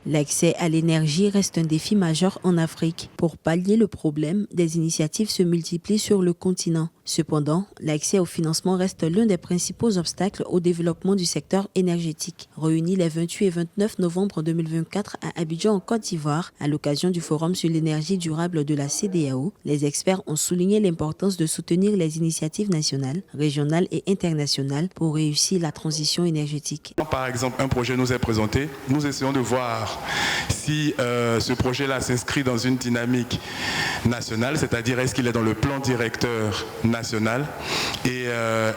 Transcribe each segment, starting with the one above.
L'accès à l'énergie reste un défi majeur en Afrique. Pour pallier le problème, des initiatives se multiplient sur le continent. Cependant, l'accès au financement reste l'un des principaux obstacles au développement du secteur énergétique. Réunis les 28 et 29 novembre 2024 à Abidjan en Côte d'Ivoire, à l'occasion du Forum sur l'énergie durable de la CEDEAO, les experts ont souligné l'importance de soutenir les initiatives nationales, régionales et internationales pour réussir la transition énergétique. Par exemple, un projet nous est présenté, nous essayons de voir si ce projet-là s'inscrit dans une dynamique nationale, c'est-à-dire est-ce qu'il est dans le plan directeur national et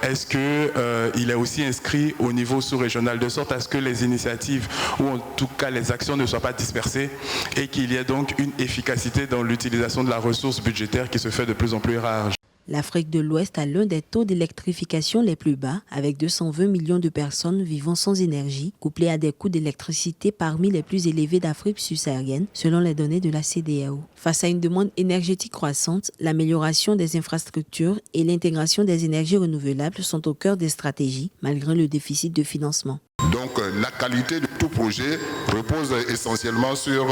est-ce qu'il est aussi inscrit au niveau sous-régional, de sorte à ce que les initiatives ou en tout cas les actions ne soient pas dispersées et qu'il y ait donc une efficacité dans l'utilisation de la ressource budgétaire qui se fait de plus en plus rare. L'Afrique de l'Ouest a l'un des taux d'électrification les plus bas, avec 220 millions de personnes vivant sans énergie, couplé à des coûts d'électricité parmi les plus élevés d'Afrique subsaharienne, selon les données de la CEDEAO. Face à une demande énergétique croissante, l'amélioration des infrastructures et l'intégration des énergies renouvelables sont au cœur des stratégies, malgré le déficit de financement. Donc la qualité de tout projet repose essentiellement sur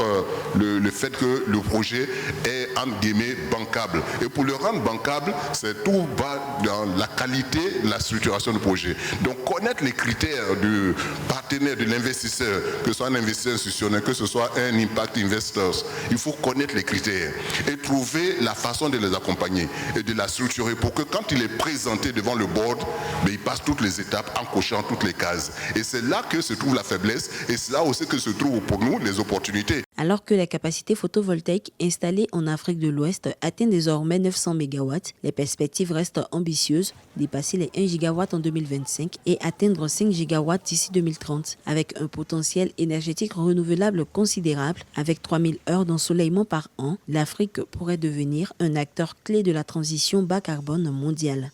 le fait que le projet est entre guillemets bancable. Et pour le rendre bancable, c'est tout va dans la qualité de la structuration du projet. Donc connaître les critères du partenaire, de l'investisseur, que ce soit un investisseur institutionnel, que ce soit un impact investors, il faut connaître les critères et trouver la façon de les accompagner et de la structurer pour que quand il est présenté devant le board, il passe toutes les étapes en cochant toutes les cases. Et c'est là que se trouve la faiblesse et c'est là aussi que se trouvent pour nous les opportunités. Alors que les capacités photovoltaïques installées en Afrique de l'Ouest atteignent désormais 900 MW, les perspectives restent ambitieuses, dépasser les 1 GW en 2025 et atteindre 5 GW d'ici 2030. Avec un potentiel énergétique renouvelable considérable, avec 3000 heures d'ensoleillement par an, l'Afrique pourrait devenir un acteur clé de la transition bas carbone mondiale.